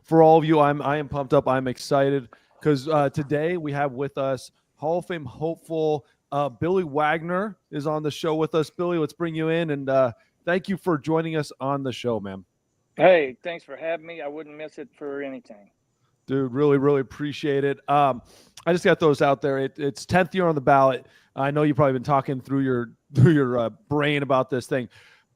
for all of you, I am pumped up. I'm excited because today we have with us Hall of Fame hopeful Billy Wagner is on the show with us. Billy, let's bring you in and thank you for joining us on the show, man. Hey, thanks for having me. I wouldn't miss it for anything. Dude, really, really appreciate it. I just got those out there. It's 10th year on the ballot. I know you've probably been talking through your brain about this thing,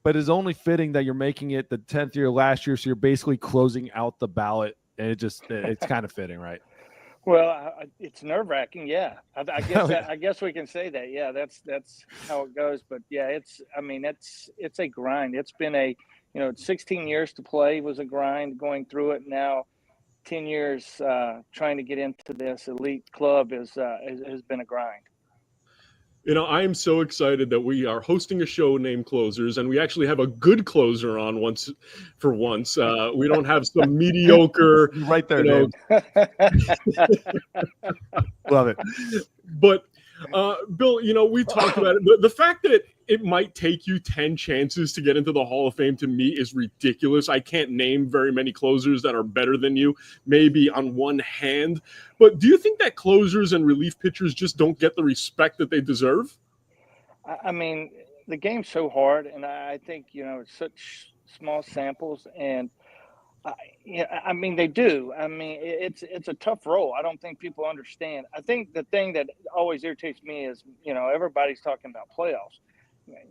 but it's only fitting that you're making it the 10th year last year, so you're basically closing out the ballot, and it's kind of fitting, right? Well, it's nerve wracking. Yeah, I guess Hell yeah. I guess we can say that. Yeah, that's how it goes. But yeah, it's a grind. It's been 16 years to play was a grind going through it. Now 10 years trying to get into this elite club has been a grind. I am so excited that we are hosting a show named Closers, and we actually have a good closer on once for once. We don't have some mediocre, You're right there, James. Love it. But Bill, we talked about it. The fact that it might take you 10 chances to get into the Hall of Fame to me is ridiculous. I can't name very many closers that are better than you, maybe on one hand. But do you think that closers and relief pitchers just don't get the respect that they deserve? I mean, the game's so hard, and I think it's such small samples, and I mean they do. I mean it's a tough role. I don't think people understand. I think the thing that always irritates me is everybody's talking about playoffs.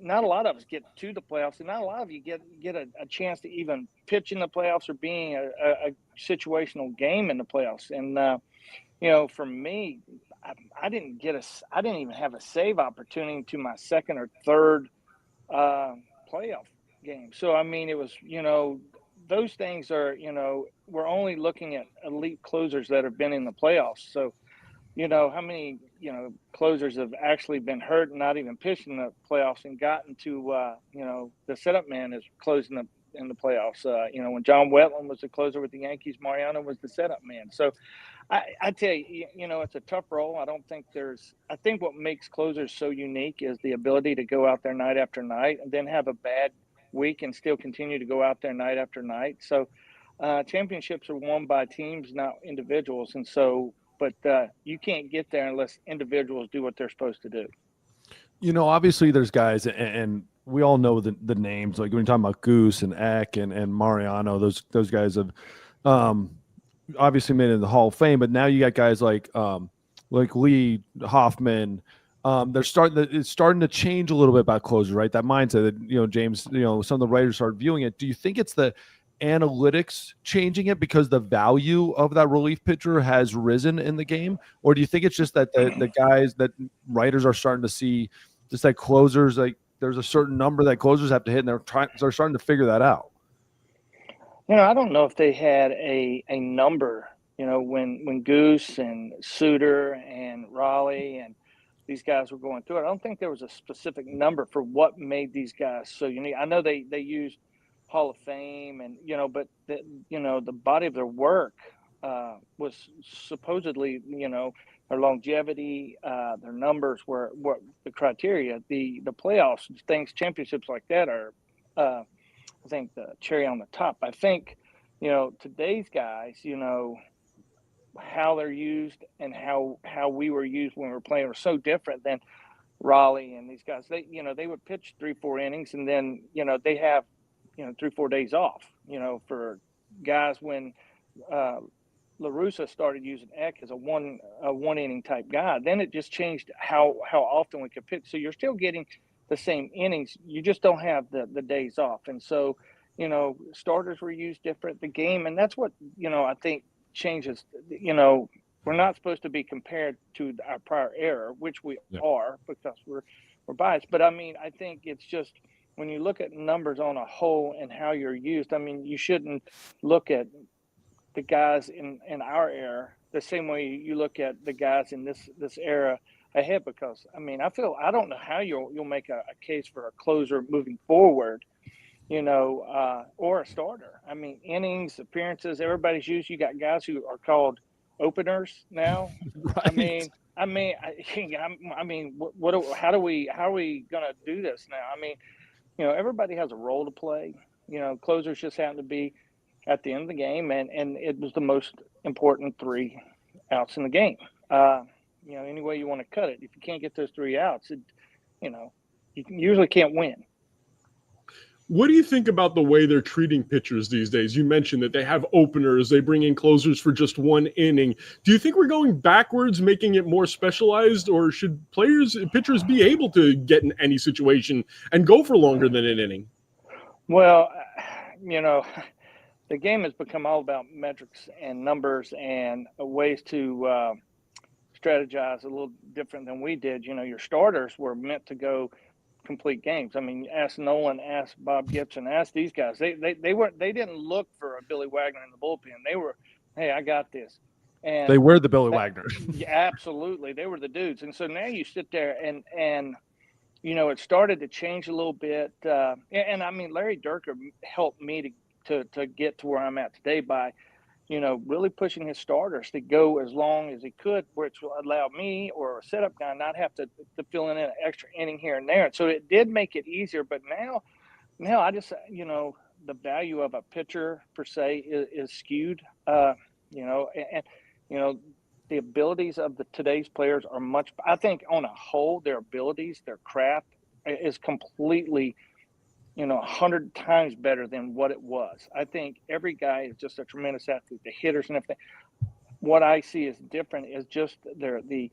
Not a lot of us get to the playoffs, and not a lot of you get a chance to even pitch in the playoffs or being a situational game in the playoffs. And for me, I didn't even have a save opportunity to my second or third playoff game. So I mean, it was those things are we're only looking at elite closers that have been in the playoffs. So how many closers have actually been hurt and not even pitched in the playoffs and gotten to the setup man is closing in the playoffs. When John Wetland was the closer with the Yankees, Mariano was the setup man. So I tell you, it's a tough role. I think what makes closers so unique is the ability to go out there night after night and then have a bad week and still continue to go out there night after night. So championships are won by teams, not individuals. And so, but you can't get there unless individuals do what they're supposed to do. Obviously there's guys, and we all know the names. Like when you're talking about Goose and Eck and Mariano, those guys have obviously made it in the Hall of Fame. But now you got guys like Lee Hoffman. It's starting to change a little bit about closers, right? That mindset that James, some of the writers started viewing it. Do you think it's the analytics changing it because the value of that relief pitcher has risen in the game, or do you think it's just that the guys that writers are starting to see just that closers, like there's a certain number that closers have to hit, and they're starting to figure that out? I don't know if they had a number. When Goose and Suter and Raleigh and these guys were going through it, I don't think there was a specific number for what made these guys so unique. I know they used Hall of Fame and but the body of their work was supposedly their longevity, their numbers were what the criteria. The playoffs things, championships like that are I think the cherry on the top. I think today's guys how they're used and how we were used when we were playing were so different than Raleigh and these guys. They would pitch 3-4 innings and then they have 3-4 days off. For guys when La Russa started using Eck as a one inning type guy, then it just changed how often we could pitch. So you're still getting the same innings, you just don't have the days off. And so starters were used different, the game, and that's what I think changes. We're not supposed to be compared to our prior era, which we are because we're biased. But I mean, I think it's just when you look at numbers on a whole and how you're used. I mean, you shouldn't look at the guys in our era the same way you look at the guys in this era ahead, because I mean, I don't know how you'll make a case for a closer moving forward, or a starter. I mean, innings, appearances, everybody's used. You got guys who are called openers now. Right. I mean, how are we gonna do this now? I mean, everybody has a role to play. Closers just happen to be at the end of the game, and it was the most important 3 outs in the game. Any way you want to cut it, if you can't get those 3 outs, you usually can't win. What do you think about the way they're treating pitchers these days? You mentioned that they have openers, they bring in closers for just 1 inning. Do you think we're going backwards, making it more specialized, or should pitchers be able to get in any situation and go for longer than an inning? Well, the game has become all about metrics and numbers and ways to strategize a little different than we did. Your starters were meant to go complete games. I mean, ask Nolan, ask Bob Gibson, ask these guys. They didn't look for a Billy Wagner in the bullpen. They were, hey, I got this. And They were the Billy Wagner. Yeah, absolutely. They were the dudes. And so now you sit there and it started to change a little bit. And I mean, Larry Durker helped me to get to where I'm at today by, really pushing his starters to go as long as he could, which will allow me or a setup guy not have to fill in an extra inning here and there. And so it did make it easier. But now I just, the value of a pitcher per se is skewed, the abilities of today's players are much, I think on a whole, their abilities, their craft is completely 100 times better than what it was. I think every guy is just a tremendous athlete, the hitters and everything. What I see is different is just the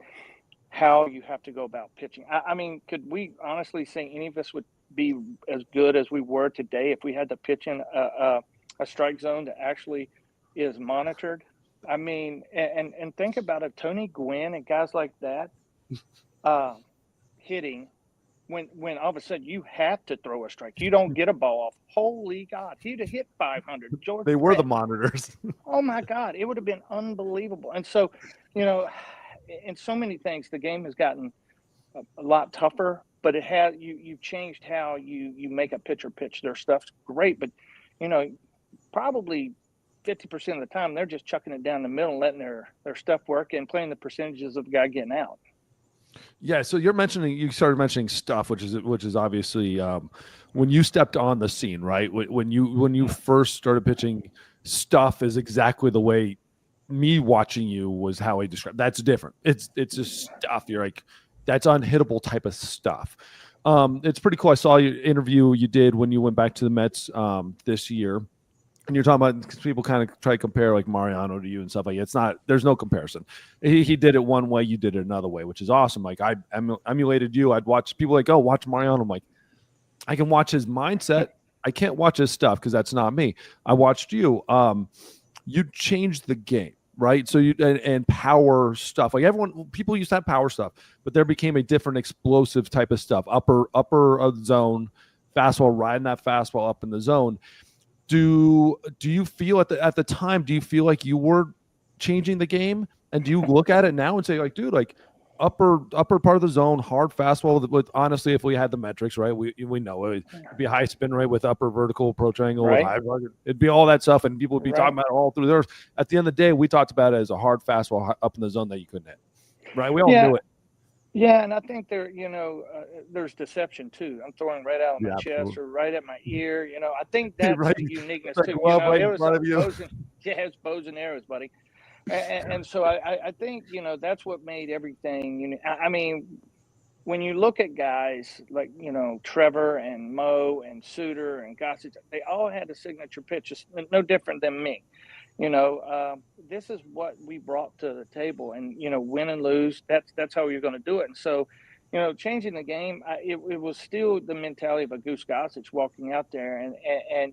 how you have to go about pitching. I mean, could we honestly say any of us would be as good as we were today if we had to pitch in a strike zone that actually is monitored? I mean, and think about it, Tony Gwynn and guys like that hitting when all of a sudden you have to throw a strike. You don't get a ball off. Holy God, he'd have hit 500. George They were Brett. the monitors. Oh, my God, it would have been unbelievable. And so, in so many things, the game has gotten a lot tougher, but it has you've changed how you make a pitcher pitch. Their stuff's great, but, probably 50% of the time they're just chucking it down the middle and letting their stuff work and playing the percentages of the guy getting out. Yeah, so you started mentioning stuff, which is obviously when you stepped on the scene, right? When you first started pitching, stuff is exactly the way me watching you was how I described. That's different. It's just stuff. You're like, that's unhittable type of stuff. It's pretty cool. I saw your interview you did when you went back to the Mets this year. And you're talking about, because people kind of try to compare like Mariano to you and stuff like that. It's not, there's no comparison. He did it one way, you did it another way, which is awesome. Like I emulated you. I'd watch people like, oh, watch Mariano. I'm like, I can watch his mindset. I can't watch his stuff because that's not me. I watched you. You changed the game, right? So and power stuff. Like people used to have power stuff, but there became a different explosive type of stuff. Upper of the zone, fastball, riding that fastball up in the zone. Do you feel at the time, do you feel like you were changing the game? And do you look at it now and say like, dude, like upper part of the zone, hard fastball with honestly, if we had the metrics, right, we know it'd be a high spin rate with upper vertical approach angle, right, with high rugged. It'd be all that stuff, and people would be talking about it all through theirs. At the end of the day, we talked about it as a hard fastball up in the zone that you couldn't hit, right? We all knew it. Yeah, and I think there's deception too. I'm throwing right out of my chest or right at my ear. I think that's right. a uniqueness Like, too. right It in was front of you. it's bows and arrows, buddy. And so I think that's what made everything unique. I mean, when you look at guys like Trevor and Mo and Suter and Gossage, they all had a signature pitch, no different than me. This is what we brought to the table, and win and lose, that's how you're going to do it. And so changing the game, it was still the mentality of a Goose Gossage walking out there and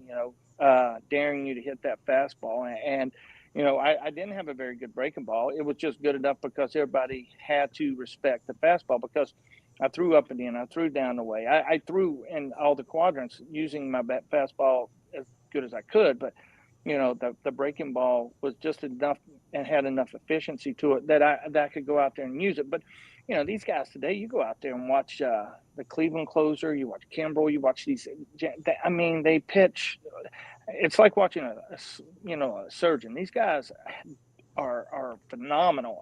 daring you to hit that fastball. And I didn't have a very good breaking ball. It was just good enough because everybody had to respect the fastball, because I threw up and in, I threw down the way, I threw in all the quadrants using my fastball as good as I could, but the breaking ball was just enough and had enough efficiency to it that I could go out there and use it. But, these guys today, you go out there and watch the Cleveland closer, you watch Kimbrel, you watch these. I mean, they pitch. It's like watching a surgeon. These guys are phenomenal.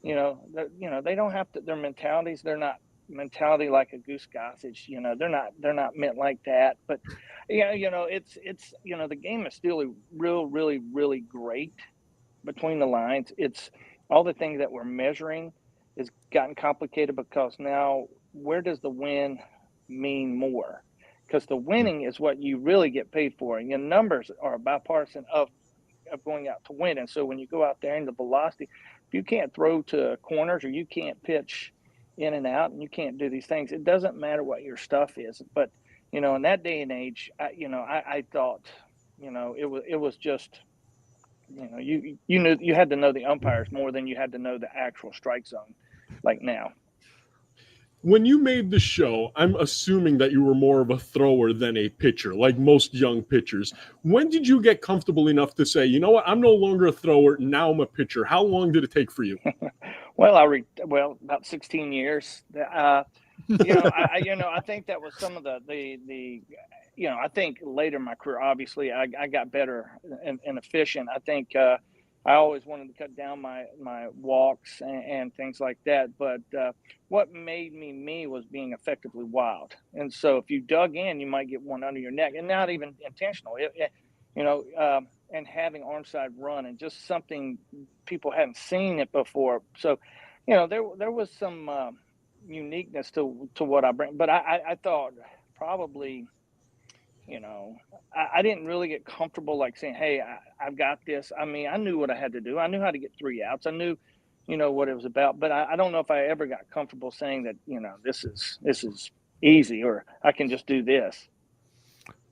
They don't have to. Their mentalities, they're not mentality like a Goose Gossage. You know, they're not meant like that. But yeah, you know, it's the game is still really really great between the lines. It's all the things that we're measuring has gotten complicated because now where does the win mean more? Because the winning is what you really get paid for, and your numbers are bipartisan of going out to win. And so when you go out there and the velocity, if you can't throw to corners or you can't pitch in and out and you can't do these things, it doesn't matter what your stuff is. But you know, in that day and age, I thought, you know, it was just, you know, you knew you had to know the umpires more than you had to know the actual strike zone, like now. When you made the show, I'm assuming that you were more of a thrower than a pitcher, like most young pitchers. When did you get comfortable enough to say, you know what, I'm no longer a thrower, now I'm a pitcher? How long did it take for you? Well, about 16 years. I think that was some of the I think later in my career, obviously, I got better and efficient. I think I always wanted to cut down my walks and things like that. But what made me was being effectively wild. And so if you dug in, you might get one under your neck, and not even intentional. And having arm side run and just something people hadn't seen it before. So, you know, there was some uniqueness to what I bring. But I thought probably, you know, I didn't really get comfortable like saying, hey, I've got this. I mean, I knew what I had to do. I knew how to get 3 outs. I knew, you know, what it was about. But I don't know if I ever got comfortable saying that, you know, this is easy or I can just do this.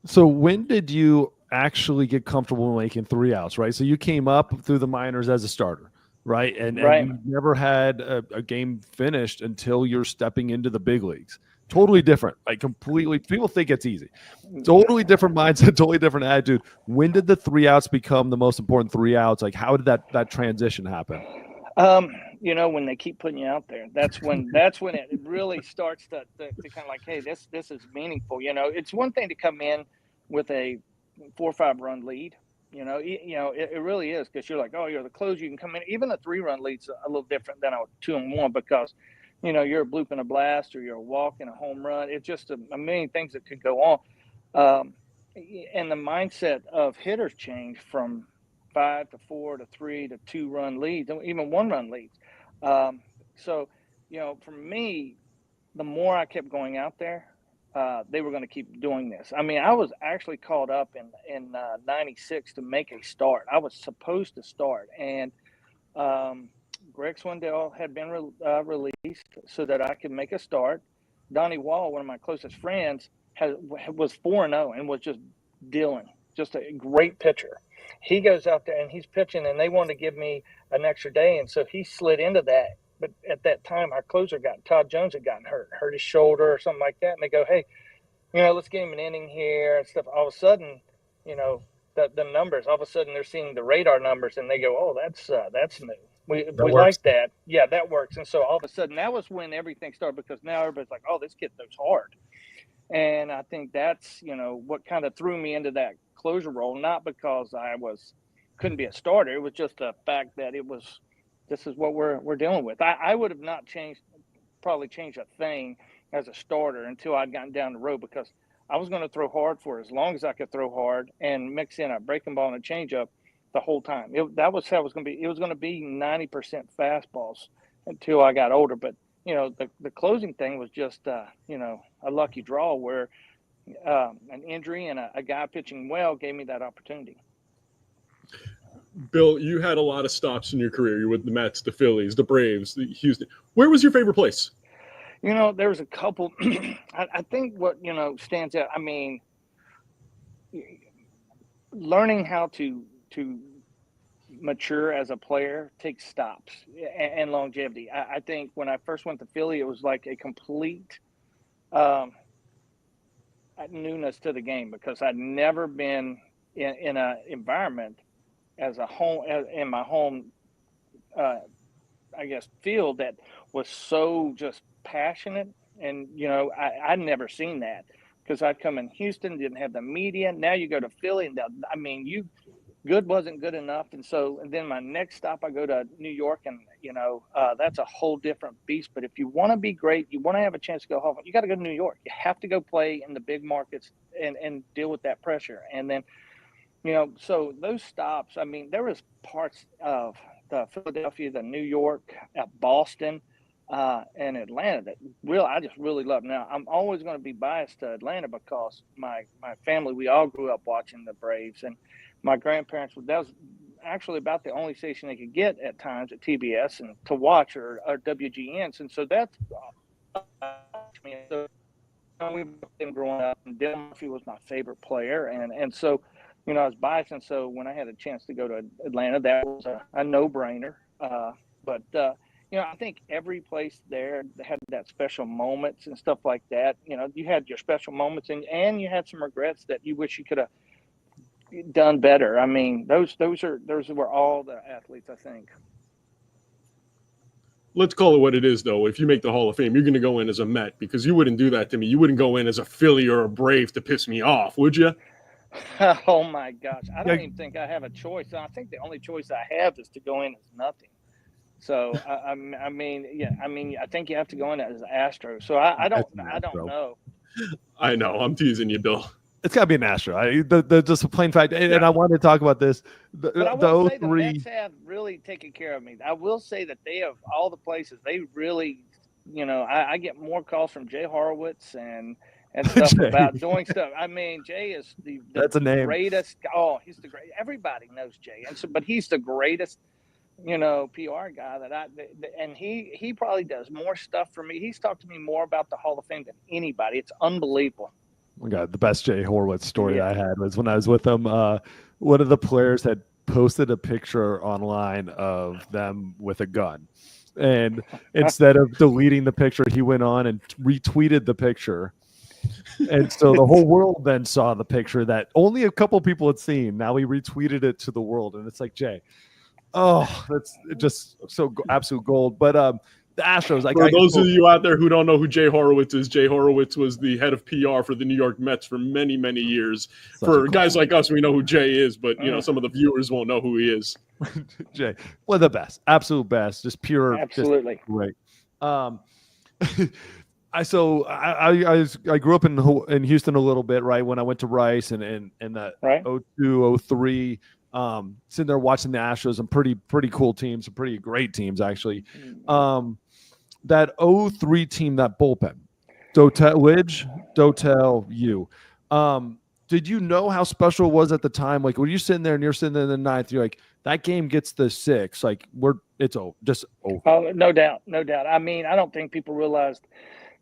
So when did you actually get comfortable making 3 outs, right? So you came up through the minors as a starter, right? And you never had a game finished until you're stepping into the big leagues. Totally different, like completely. People think it's easy. Totally different mindset, totally different attitude. When did the 3 outs become the most important 3 outs? Like, how did that transition happen? You know, when they keep putting you out there, that's when it really starts to kind of like, hey, this is meaningful. You know, it's one thing to come in with a 4 or 5 run lead. It really is, because you're like, oh, you're the closer. You can come in. Even a 3-run lead's a little different than a 2-1, because you know you're a bloop and a blast, or you're a walk and a home run. It's just a million things that could go on. And the mindset of hitters change from 5 to 4 to 3 to 2-run leads, even 1-run leads. So, you know, for me, the more I kept going out there, they were going to keep doing this. I mean, I was actually called up in '96 to make a start. I was supposed to start, and Greg Swindell had been released so that I could make a start. Donnie Wall, one of my closest friends, was 4-0 and was just dealing, just a great pitcher. He goes out there and he's pitching, and they wanted to give me an extra day, and so he slid into that. But at that time, our closer Todd Jones had gotten hurt his shoulder or something like that, and they go, hey, you know, let's give him an inning here and stuff. All of a sudden, you know, the numbers. All of a sudden, they're seeing the radar numbers, and they go, oh, that's new. We like that. Yeah, that works. And so all of a sudden, that was when everything started, because now everybody's like, oh, this kid throws hard. And I think that's, you know, what kind of threw me into that closer role, not because I couldn't be a starter. It was just the fact that this is what we're dealing with. I would have not probably changed a thing as a starter until I'd gotten down the road, because I was going to throw hard for as long as I could throw hard and mix in a breaking ball and a changeup the whole time. That was how it was going to be. It was going to be 90% fastballs until I got older. But, you know, the closing thing was just, you know, a lucky draw where an injury and a guy pitching well gave me that opportunity. Bill, you had a lot of stops in your career. You're with the Mets, the Phillies, the Braves, the Houston. Where was your favorite place? You know, there was a couple. I think what, you know, stands out, I mean, learning how to mature as a player takes stops and longevity. I think when I first went to Philly, it was like a complete newness to the game, because I'd never been in an environment as a home, in my home, I guess, field that was so just passionate. And, you know, I'd never seen that, because I'd come in Houston, didn't have the media. Now you go to Philly, and I mean, good wasn't good enough. And then my next stop, I go to New York, and that's a whole different beast. But if you want to be great, you want to have a chance to go home, you got to go to New York. You have to go play in the big markets and deal with that pressure. And then, so those stops, I mean, there was parts of the Philadelphia, the New York, Boston, and Atlanta that I just really love. Now, I'm always going to be biased to Atlanta because my family, we all grew up watching the Braves, and my grandparents, that was actually about the only station they could get at times at TBS and to watch, or WGNs. And so that's me. So we've been growing up, and Dale Murphy was my favorite player. And so, I was biased. And so when I had a chance to go to Atlanta, that was a no-brainer. But I think every place there had that special moments and stuff like that. You had your special moments, and you had some regrets that you wish you could have done better. I mean, those were all the athletes, I think. Let's call it what it is, though. If you make the Hall of Fame, you're going to go in as a Met, because you wouldn't do that to me. You wouldn't go in as a Philly or a Brave to piss me off, would you? Oh my gosh, I don't even think I have a choice. I think the only choice I have is to go in as nothing. So I think you have to go in as Astro. So I don't know. I know, I'm teasing you, Bill. It's got to be an Astro. Just a plain fact. And I wanted to talk about this. But I will say the Mets have really taken care of me. I will say that they have all the places. They really, I get more calls from Jay Horowitz and stuff about doing stuff. I mean, Jay is that's a name. Greatest. Oh, he's the great. Everybody knows Jay, but he's the greatest, PR guy and he probably does more stuff for me. He's talked to me more about the Hall of Fame than anybody. It's unbelievable. Oh my God, the best Jay Horowitz story I had was when I was with him. One of the players had posted a picture online of them with a gun. And instead of deleting the picture, he went on and retweeted the picture. And so the whole world then saw the picture that only a couple people had seen. Now he retweeted it to the world. And it's like, Jay, that's just so absolute gold. But the Astros, for those of you out there who don't know who Jay Horowitz is, Jay Horowitz was the head of PR for the New York Mets for many, many years. For guys like us, we know who Jay is, but some of the viewers won't know who he is. Jay, well, the best, absolute best, just pure, absolutely just great. I grew up in Houston a little bit, right? When I went to Rice and that right. 02, 03. Sitting there watching the Astros, some pretty cool teams, some pretty great teams actually. That 03 team, that bullpen, Dotel, you. Did you know how special it was at the time? Like when you're sitting there and you're sitting there in the ninth, you're like, that game gets the 6. Like it's just over. Oh, no doubt. I mean, I don't think people realized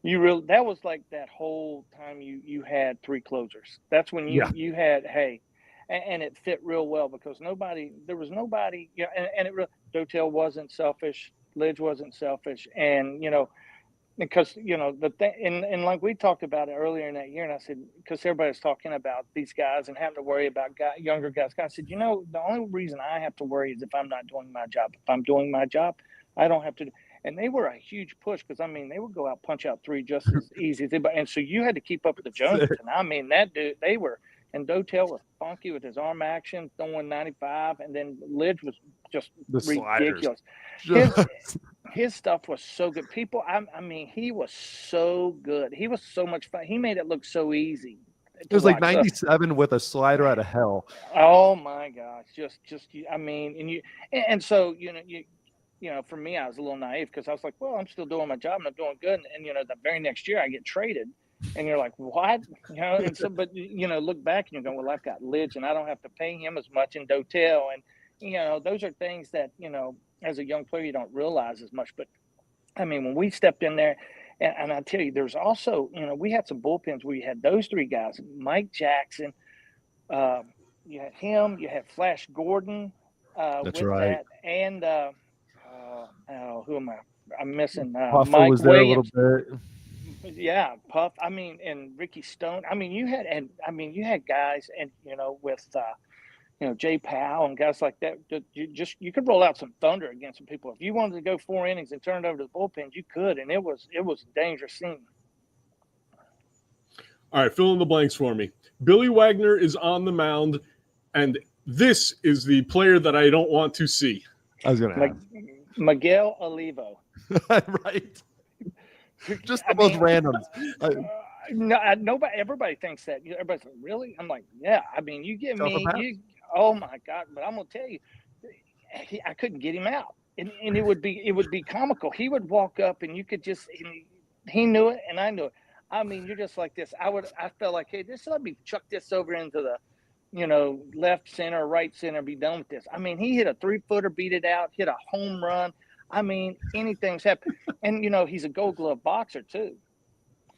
that was like that whole time you had 3 closers. That's when you had and it fit real well because there was nobody, and Dotel wasn't selfish, Lidge wasn't selfish, and because the thing, and like we talked about it earlier in that year, and I said, because everybody's talking about these guys and having to worry about younger guys. I said, the only reason I have to worry is if I'm not doing my job. If I'm doing my job, I don't have to. And they were a huge push because they would go out, punch out 3 just as easy as anybody. And so you had to keep up with the Joneses. And I mean, that dude, they were. And Dotel was funky with his arm action, throwing 95, and then Lidge was just ridiculous. His stuff was so good. He was so good. He was so much fun. He made it look so easy. It was like 97 with a slider out of hell. Oh my gosh! So for me, I was a little naive because I was like, well, I'm still doing my job and I'm doing good. And the very next year I get traded. And you're like, what? And so, but look back and you go, well, I've got Lidge and I don't have to pay him as much in Dotel. And, those are things that, as a young player, you don't realize as much. But I mean, when we stepped in there, and I tell you, there's also, we had some bullpens where you had those 3 guys, Mike Jackson, you had him, you had Flash Gordon. That's right. That, and who am I? I'm missing Puffer Mike was there Williams. A little bit. Yeah, Puff. And Ricky Stone. You had guys, and with Jay Powell and guys like that. You could roll out some thunder against some people if you wanted to go 4 innings and turn it over to the bullpens. You could, and it was a dangerous scene. All right, fill in the blanks for me. Billy Wagner is on the mound, and This is the player that I don't want to see. I was going to ask. Miguel Olivo. Right. Just the most randoms. Nobody, everybody thinks that. Everybody's like, really? I'm like, yeah. I mean, you give me, oh my God! But I'm gonna tell you, I couldn't get him out, and it would be comical. He would walk up, and you could just, he knew it, and I knew it. I mean, you're just like this. I felt like, hey, let me chuck this over into the, left center, right center, be done with this. I mean, he hit a 3-footer, beat it out, hit a home run. I mean, anything's happened. And, he's a Gold Glove boxer, too.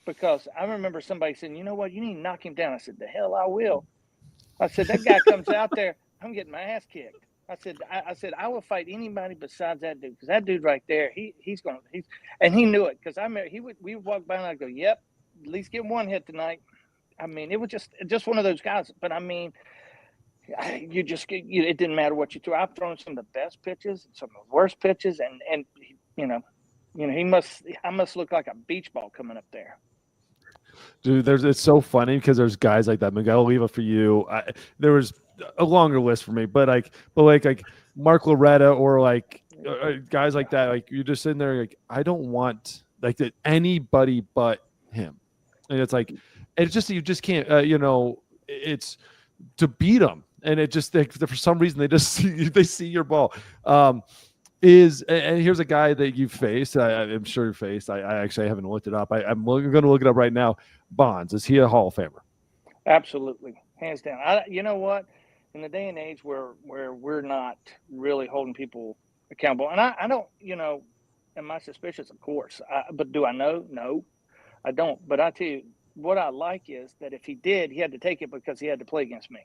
Because I remember somebody saying, you know what, you need to knock him down. I said, the hell I will. I said, that guy comes out there, I'm getting my ass kicked. I said, I will fight anybody besides that dude. Because that dude right there, and he knew it. Because I remember we would walk by and I'd go, yep, at least get one hit tonight. I mean, it was just one of those guys. But I mean, it didn't matter what you threw. I've thrown some of the best pitches, some of the worst pitches, and I must look like a beach ball coming up there. Dude, it's so funny because there's guys like that. Miguel Oliva for you. There was a longer list for me, but like Mark Loretta or like guys like that. Like you're just sitting there, like I don't want like anybody but him, and it's like it's just you just can't. It's to beat them, and it just for some reason they just see your ball. And here's a guy that you faced. I'm sure you faced. I actually haven't looked it up. I'm going to look it up right now. Bonds, is he a Hall of Famer? Absolutely, hands down. You know what? In the day and age where we're not really holding people accountable, and I don't, am I suspicious? Of course. But do I know? No, I don't. But I tell you, what I like is that if he did, he had to take it because he had to play against me.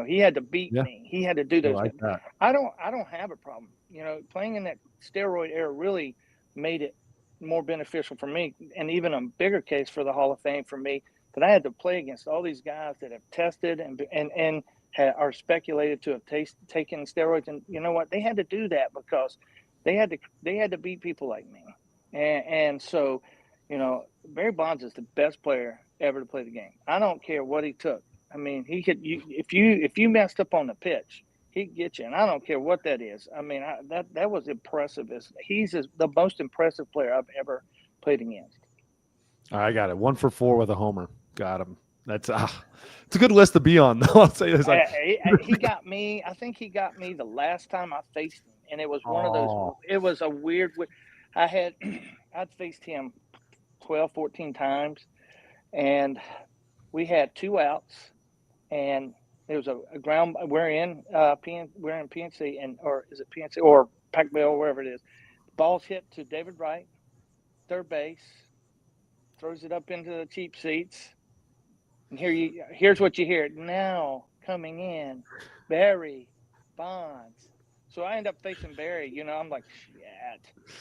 He had to beat me. He had to do those. Like that. I don't have a problem. Playing in that steroid era really made it more beneficial for me, and even a bigger case for the Hall of Fame for me, that I had to play against all these guys that have tested and are speculated to have taken steroids. And you know what? They had to do that because they had to beat people like me. And so, Barry Bonds is the best player ever to play the game. I don't care what he took. I mean, he could. If you messed up on the pitch, he'd get you, and I don't care what that is. I mean, that was impressive. He's the most impressive player I've ever played against. I got it. 1 for 4 with a homer. Got him. That's it's a good list to be on, though. I'll say this. He got me. I think he got me the last time I faced him, and it was one of those. It was a weird. I'd faced him 12, 14 times, and we had 2 outs. And it was a ground. We're in PNC, or is it PNC or Pac-Bell, wherever it is. Ball's hit to David Wright, third base, throws it up into the cheap seats, and here's what you hear now coming in, Barry Bonds. So I end up facing Barry. I'm like, shit,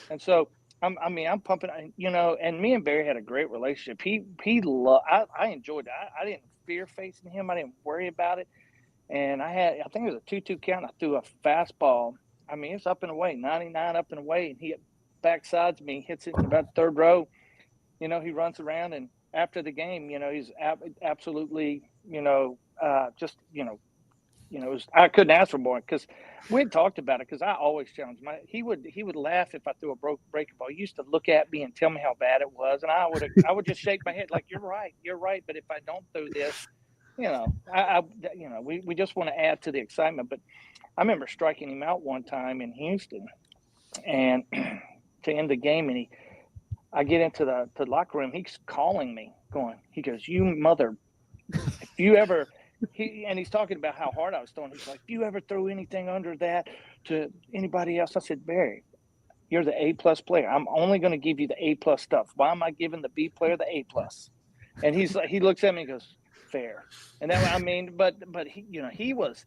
and so I'm pumping. And me and Barry had a great relationship. I enjoyed it. I didn't fear facing him. I didn't worry about it. And I think it was a 2-2 count. I threw a fastball. I mean, it's up and away, 99 up and away. And he backsides me, hits it in about the third row. He runs around. And after the game, he's absolutely, I couldn't ask for more because we had talked about it because I always challenged him. He would laugh if I threw a breaking ball. He used to look at me and tell me how bad it was, and I would just shake my head like, you're right. But if I don't throw this, we just want to add to the excitement. But I remember striking him out one time in Houston, and to end the game, and I get into the locker room. He's calling me, he goes, you mother, if you ever. He's talking about how hard I was throwing. He's like, if you ever throw anything under that to anybody else, I said, Barry, you're the A+ player. I'm only going to give you the A+ stuff. Why am I giving the B player the A+? And he's like, he looks at me and goes, fair. And that, but he was.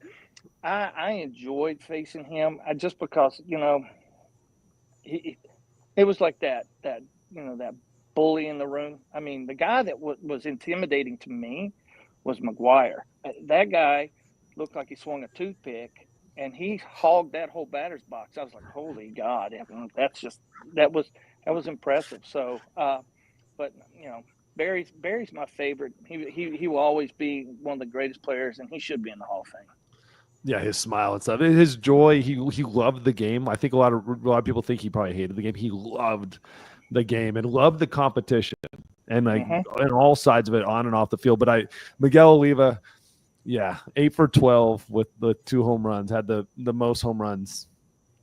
I enjoyed facing him just because it was like that bully in the room. I mean, the guy that was intimidating to me was McGuire. That guy looked like he swung a toothpick, and he hogged that whole batter's box. I was like, holy God, that was impressive. So, but Barry's my favorite. He will always be one of the greatest players, and he should be in the Hall of Fame. Yeah, his smile and stuff, his joy. He loved the game. I think a lot of people think he probably hated the game. He loved the game and loved the competition and like on all sides of it, on and off the field. But Miguel Oliva, yeah, 8 for 12 with the 2 home runs, had the most home runs,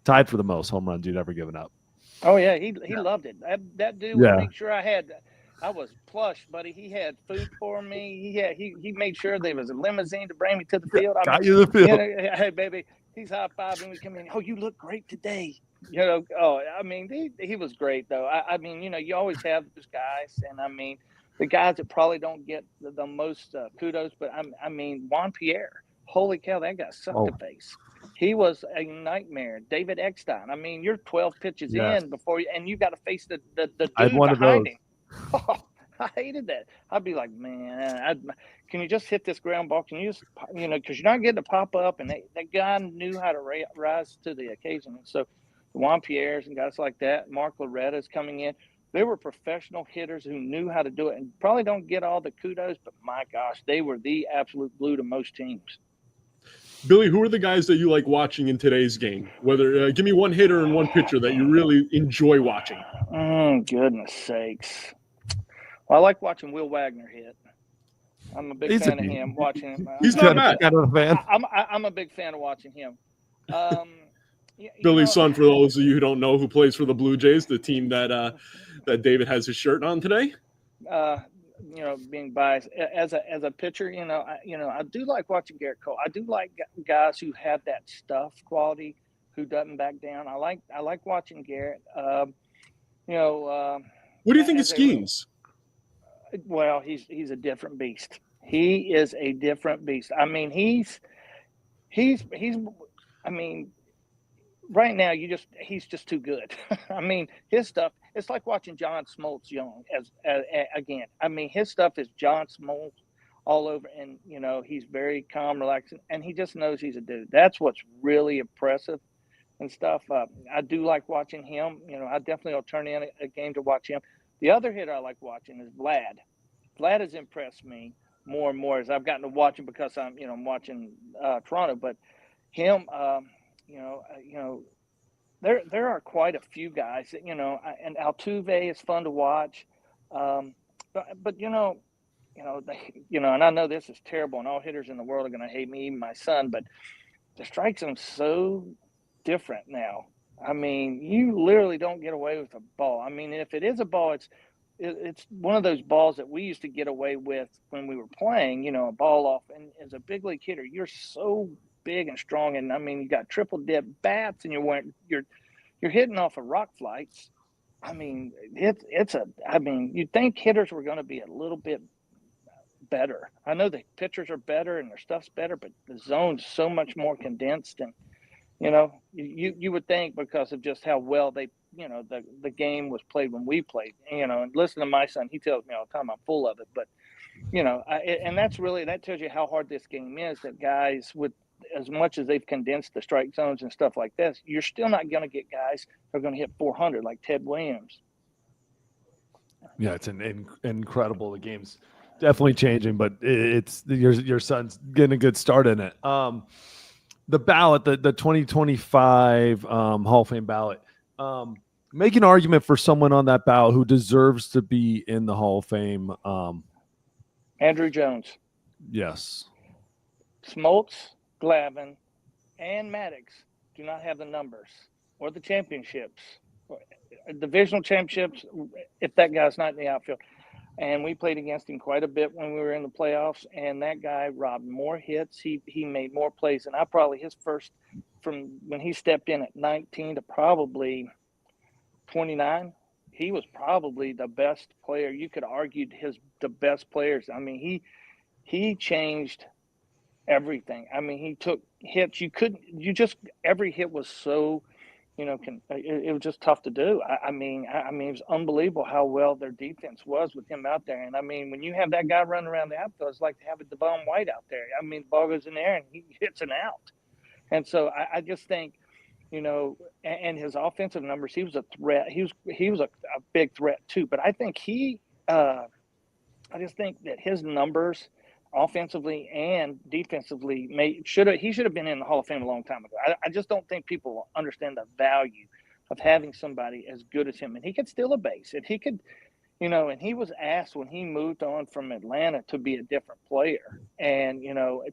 tied for the most home runs you'd ever given up. Oh yeah, he loved it. That dude would make sure I was plush, buddy. He had food for me. He made sure there was a limousine to bring me to the field. I Got mean, you the field. hey baby, he's high fiving me. Come in. Oh, you look great today. Oh, I mean, he was great though. I mean, you always have those guys, and I mean, the guys that probably don't get the most kudos, but I mean, Juan Pierre. Holy cow, that guy sucked to face. He was a nightmare. David Eckstein. I mean, you're 12 pitches in before you, and you got to face the dude behind him. Oh, I hated that. I'd be like, man, can you just hit this ground ball? Can you just, because you're not getting to pop up, and that guy knew how to rise to the occasion. And so, Juan Pierre's and guys like that, Mark Loretta's coming in. They were professional hitters who knew how to do it, and probably don't get all the kudos, but my gosh, they were the absolute glue to most teams. Billy, who are the guys that you like watching in today's game? Whether give me one hitter and one pitcher that you really enjoy watching. Goodness sakes. Well, I like watching Will Wagner hit. I'm a big fan of him. Watching him. He's not bad. I'm a big fan of watching him. Billy's son, for those of you who don't know, who plays for the Blue Jays, the team that David has his shirt on today. Being biased as a pitcher, I do like watching Garrett Cole. I do like guys who have that stuff quality, who doesn't back down. I like watching Garrett. What do you think of Skeens? Well, he's a different beast. He is a different beast. I mean, he's. I mean, right now he's just too good. I mean, his stuff. It's like watching John Smoltz young again. I mean, his stuff is John Smoltz all over, and he's very calm, relaxed, and he just knows he's a dude. That's what's really impressive and stuff. I do like watching him. I definitely will turn in a game to watch him. The other hitter I like watching is Vlad. Vlad has impressed me more and more as I've gotten to watch him because I'm watching Toronto. But him, there are quite a few guys that, and Altuve is fun to watch. But and I know this is terrible, and all hitters in the world are going to hate me, even my son. But the strike zone's so different now. I mean, you literally don't get away with a ball. I mean, if it is a ball, it's one of those balls that we used to get away with when we were playing, a ball off. And as a big league hitter, you're so big and strong. And I mean, you got triple dip bats and you're hitting off of rock flights. I mean, you'd think hitters were going to be a little bit better. I know the pitchers are better and their stuff's better, but the zone's so much more condensed. And, you would think because of just how well they, the game was played when we played, and listen to my son, he tells me all the time I'm full of it. But, and that tells you how hard this game is, that guys with, as much as they've condensed the strike zones and stuff like this, you're still not going to get guys who are going to hit 400 like Ted Williams. Yeah, it's incredible. The game's definitely changing, but it's your son's getting a good start in it. The ballot, the 2025 Hall of Fame ballot, make an argument for someone on that ballot who deserves to be in the Hall of Fame. Andrew Jones. Yes. Smoltz, Glavine, and Maddox do not have the numbers or the championships, divisional championships, if that guy's not in the outfield. And we played against him quite a bit when we were in the playoffs, and that guy robbed more hits. He made more plays than his first, from when he stepped in at 19 to probably 29. He was probably the best player. You could argue the best players. I mean, he changed everything. I mean, he took hits. Every hit was so, it was just tough to do. I mean, it was unbelievable how well their defense was with him out there. And I mean, when you have that guy running around the outfield, it's like having Devon White out there. I mean, the ball goes in there and he hits an out. And so I just think, and his offensive numbers, he was a threat. He was a big threat too. But I think I just think that his numbers, offensively and defensively. He should have been in the Hall of Fame a long time ago. I just don't think people understand the value of having somebody as good as him. And he could steal a base. And he could, and he was asked when he moved on from Atlanta to be a different player and,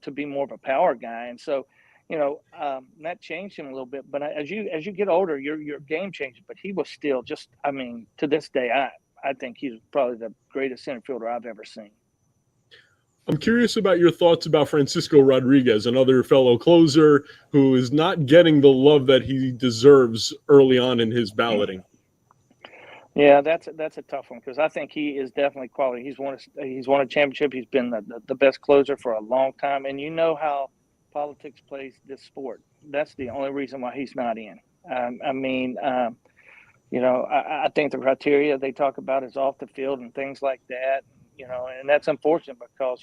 to be more of a power guy. And so, that changed him a little bit. But as you get older, your game changes. But he was still just, to this day, I think he's probably the greatest center fielder I've ever seen. I'm curious about your thoughts about Francisco Rodriguez, another fellow closer who is not getting the love that he deserves early on in his balloting. Yeah, that's a tough one because I think he is definitely quality. He's won a championship. He's been the best closer for a long time, and you know how politics plays this sport. That's the only reason why he's not in. I think the criteria they talk about is off the field and things like that. And that's unfortunate because,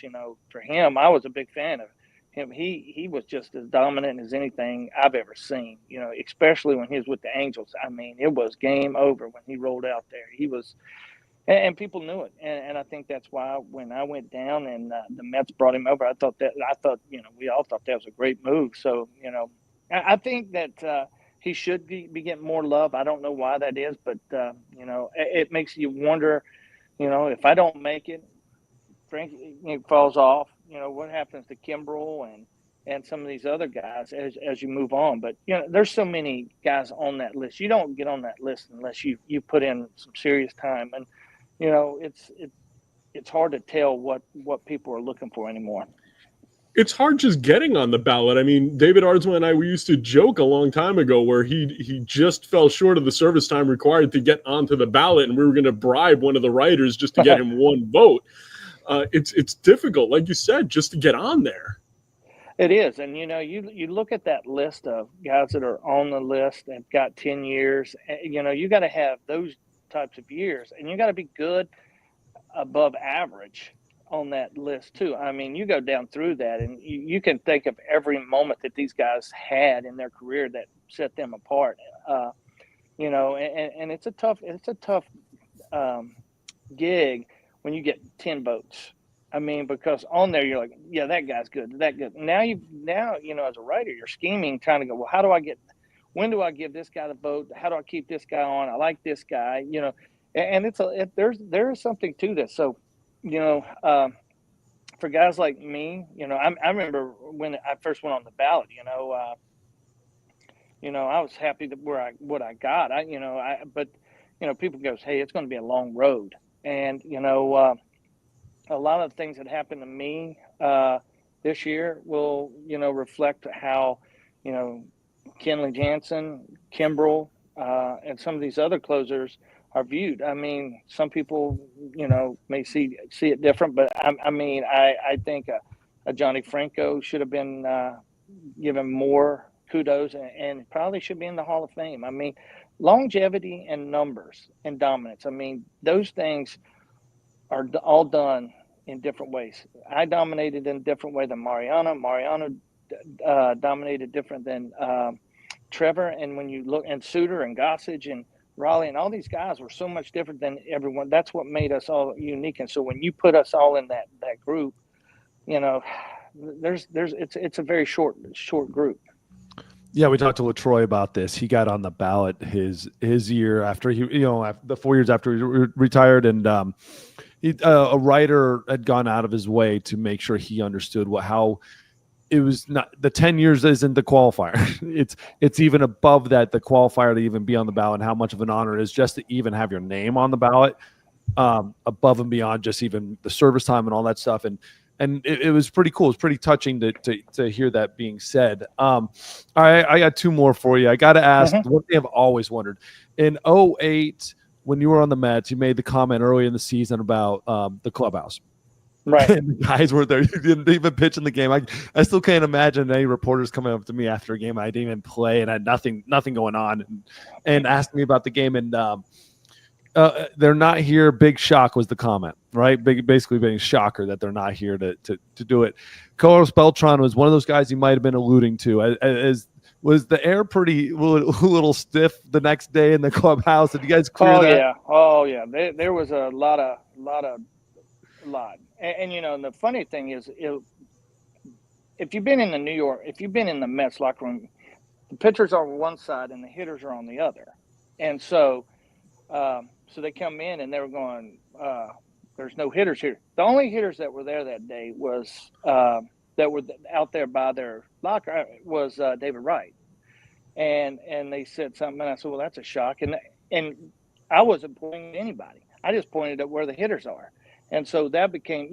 for him, I was a big fan of him. He was just as dominant as anything I've ever seen, especially when he was with the Angels. It was game over when he rolled out there. He was, and people knew it. And I think that's why when I went down and the Mets brought him over, I thought, we all thought that was a great move. So, I think that he should be getting more love. I don't know why that is, but, it makes you wonder, if I don't make it, Frankie falls off. What happens to Kimbrel and some of these other guys as you move on? But there's so many guys on that list. You don't get on that list unless you put in some serious time. And it's hard to tell what people are looking for anymore. It's hard just getting on the ballot. David Ardsma and I, we used to joke a long time ago where he just fell short of the service time required to get onto the ballot, and we were going to bribe one of the writers just to get him one vote. It's difficult, like you said, just to get on there. It is. And, you look at that list of guys that are on the list and got 10 years, you got to have those types of years, and you got to be good above average on that list too. You go down through that and you can think of every moment that these guys had in their career that set them apart. And it's a tough gig when you get 10 votes. Because on there you're like, yeah, that guy's good, that good. Now as a writer, you're scheming, trying to go, well, when do I give this guy the vote? How do I keep this guy on? I like this guy, and there is something to this. So, for guys like me, I remember when I first went on the ballot, I was happy that what I got. But people goes, hey, it's going to be a long road, and a lot of things that happened to me this year will reflect how Kenley Jansen, Kimbrel, and some of these other closers are viewed. Some people, may see it different, but I think a Johnny Franco should have been given more kudos and probably should be in the Hall of Fame. Longevity and numbers and dominance. Those things are all done in different ways. I dominated in a different way than Mariano. Mariano dominated different than Trevor. And when you look, and Suter and Gossage and Raleigh and all these guys were so much different than everyone. That's what made us all unique. And so when you put us all in that group, it's a very short group. Yeah, we talked to LaTroy about this. He got on the ballot his year after the 4 years after he retired, and a writer had gone out of his way to make sure he understood how it was not the 10 years isn't the qualifier. It's even above that, the qualifier to even be on the ballot, and how much of an honor it is just to even have your name on the ballot, above and beyond just even the service time and all that stuff. And it was pretty cool. It's pretty touching to hear that being said. All right, I got two more for you. I got to ask one thing I've always wondered. In 2008, when you were on the Mets, you made the comment early in the season about the clubhouse. Right. And the guys were there. You didn't even pitch in the game. I still can't imagine any reporters coming up to me after a game I didn't even play and had nothing going on and asking me about the game. And they're not here. Big shock was the comment, right? Basically being shocker that they're not here to do it. Carlos Beltran was one of those guys you might have been alluding to. Was the air pretty little stiff the next day in the clubhouse? Did you guys clear that? Oh yeah. There was a lot. And and the funny thing is, if you've been in if you've been in the Mets locker room, the pitchers are on one side and the hitters are on the other. And so they come in and they were going, there's no hitters here. The only hitters that were there that day was that were out there by their locker was David Wright. And they said something, and I said, well, that's a shock. And I wasn't pointing at anybody. I just pointed at where the hitters are. And so that became,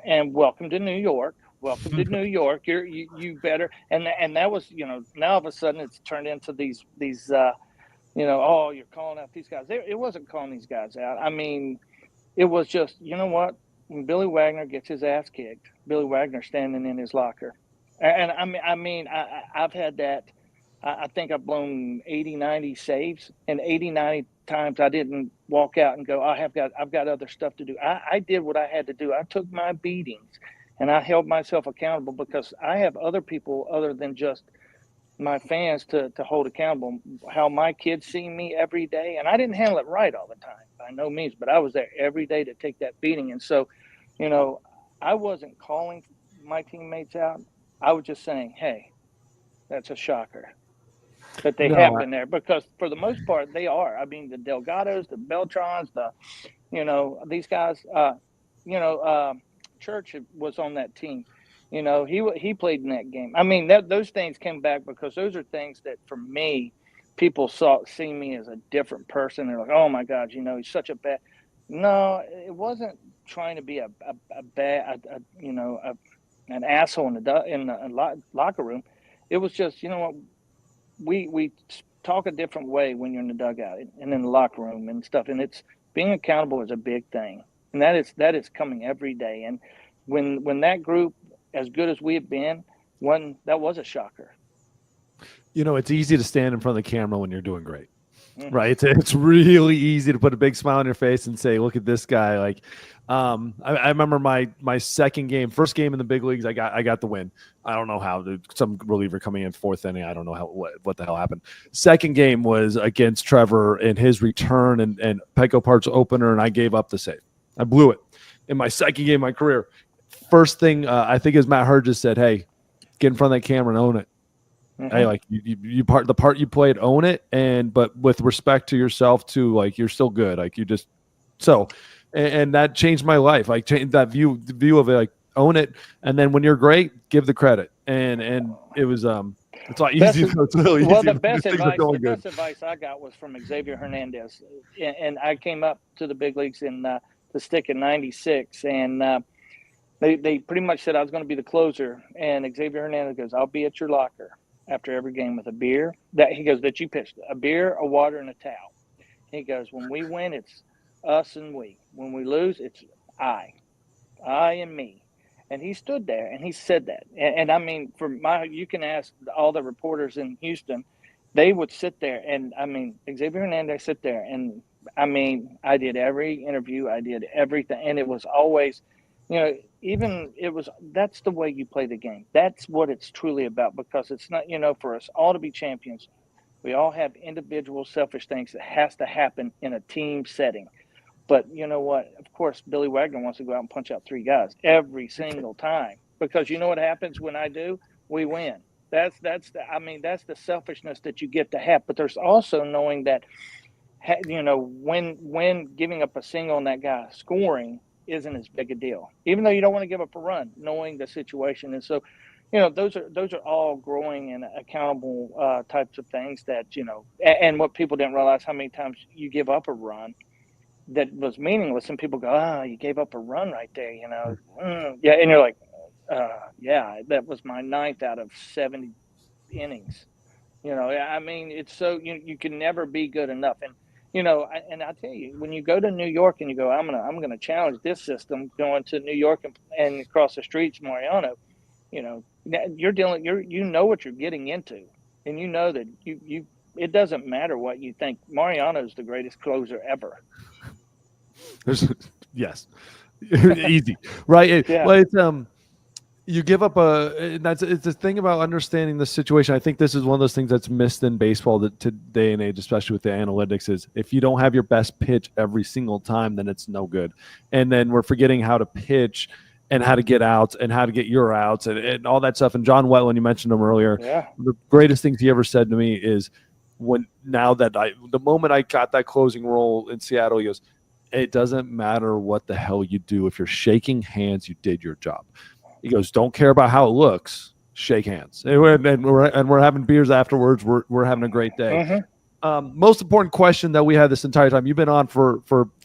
and welcome to New York. Welcome to New York. You better. And that was, now all of a sudden it's turned into these oh, you're calling out these guys. It wasn't calling these guys out. I mean, it was just, you know what? When Billy Wagner gets his ass kicked, Billy Wagner standing in his locker. And I've had that. I think I've blown 80, 90 saves, and 80, 90 times I didn't walk out and go, I've got other stuff to do. I did what I had to do. I took my beatings, and I held myself accountable because I have other people other than just my fans to hold accountable. How my kids see me every day, and I didn't handle it right all the time by no means, but I was there every day to take that beating. And so, I wasn't calling my teammates out. I was just saying, hey, that's a shocker that they have been there, because for the most part they are. I mean, the Delgados, the Beltrons, these guys. Church was on that team. He played in that game. I mean, those things came back because those are things that, for me, people see me as a different person. They're like, oh my God, he's such a bad. No, it wasn't trying to be a bad, an asshole in the locker room. It was just, what, we talk a different way when you're in the dugout and in the locker room and stuff. And it's being accountable is a big thing, and that is coming every day. And when that group, as good as we have been, that was a shocker. It's easy to stand in front of the camera when you're doing great, right? It's really easy to put a big smile on your face and say, look at this guy. Like, I remember my first game in the big leagues, I got the win. I don't know how. Some reliever coming in fourth inning. I don't know what the hell happened. Second game was against Trevor in his return and Petco Park's opener, and I gave up the save. I blew it in my second game of my career. First thing I think is Matt Hurd just said, hey, get in front of that camera and own it. Hey, like the part you played, own it, but with respect to yourself too, like you're still good. Like you just and that changed my life. Like changed that view of it, like own it, and then when you're great, give the credit. And it was it's a lot easier. It's really easy. Well, the best advice I got was from Xavier Hernandez, and I came up to the big leagues in the Stick in '96, and they pretty much said I was going to be the closer. And Xavier Hernandez goes, I'll be at your locker after every game with a beer that you pitched, a beer, a water, and a towel. He goes, when we win, it's us and we. When we lose, it's I and me. And he stood there and he said that. And I mean, you can ask all the reporters in Houston, they would sit there. And I mean, Xavier Hernandez sit there. And I mean, I did every interview, I did everything. And it was always, that's the way you play the game. That's what it's truly about, because it's not, for us all to be champions, we all have individual selfish things that has to happen in a team setting. But you know what? Of course, Billy Wagner wants to go out and punch out three guys every single time, because you know what happens when I do? We win. That's the selfishness that you get to have. But there's also knowing that, when giving up a single on that guy scoring isn't as big a deal, even though you don't want to give up a run, knowing the situation. And so, those are all growing and accountable types of things that, and what people didn't realize, how many times you give up a run that was meaningless, and people go, you gave up a run right there, yeah. And you're like, yeah, that was my 9th out of 70 innings. I mean, it's so, you can never be good enough. And, and I tell you, when you go to New York and you go, I'm going to challenge this system, going to New York and across the streets, Mariano, you're dealing, what you're getting into, and that it doesn't matter what you think. Mariano's the greatest closer ever. Yes. Easy. Right. Yeah. Well, it's, you give up it's the thing about understanding the situation. I think this is one of those things that's missed in baseball that today and age, especially with the analytics, is if you don't have your best pitch every single time, then it's no good. And then we're forgetting how to pitch and how to get outs and how to get your outs and all that stuff. And John Wetland, you mentioned him earlier. Yeah. The greatest things he ever said to me is the moment I got that closing role in Seattle, he goes, it doesn't matter what the hell you do. If you're shaking hands, you did your job. He goes, don't care about how it looks. Shake hands. And we're having beers afterwards. We're having a great day. Mm-hmm. Most important question that we had this entire time. You've been on for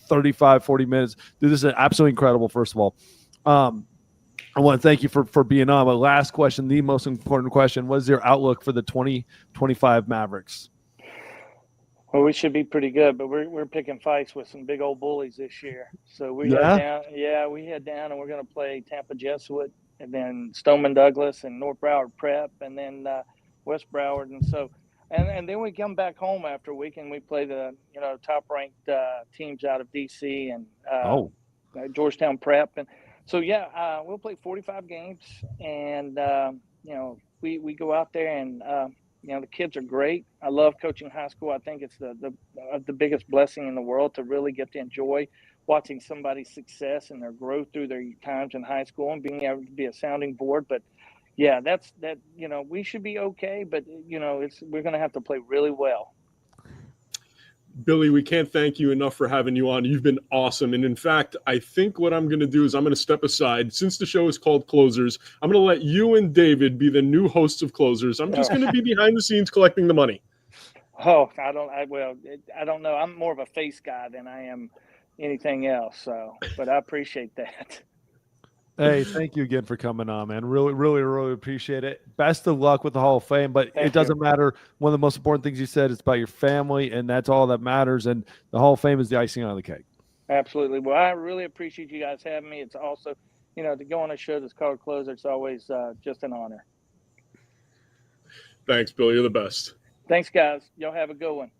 35, 40 minutes. Dude, this is absolutely incredible, first of all. I want to thank you for being on. But last question, the most important question, what is your outlook for the 2025 Mavericks? Well, we should be pretty good, but we're picking fights with some big old bullies this year. So we head down. Yeah, we head down, and we're going to play Tampa Jesuit, and then Stoneman Douglas, and North Broward Prep, and then West Broward, and so, and then we come back home after a week, and we play the top ranked teams out of DC and Georgetown Prep, and so we'll play 45 games, and we go out there and. The kids are great. I love coaching high school. I think it's the biggest blessing in the world to really get to enjoy watching somebody's success and their growth through their times in high school and being able to be a sounding board. But yeah, that's we should be okay, but we're going to have to play really well. Billy, we can't thank you enough for having you on. You've been awesome. And in fact, I think what I'm going to do is I'm going to step aside. Since the show is called Closers, I'm going to let you and David be the new hosts of Closers. I'm just going to be behind the scenes collecting the money. Oh, I don't know. I'm more of a face guy than I am anything else. So, but I appreciate that. Hey, thank you again for coming on, man. Really, really, really appreciate it. Best of luck with the Hall of Fame, but it doesn't matter. One of the most important things you said is about your family, and that's all that matters. And the Hall of Fame is the icing on the cake. Absolutely. Well, I really appreciate you guys having me. It's also, to go on a show that's called Closer, it's always just an honor. Thanks, Billy. You're the best. Thanks, guys. Y'all have a good one.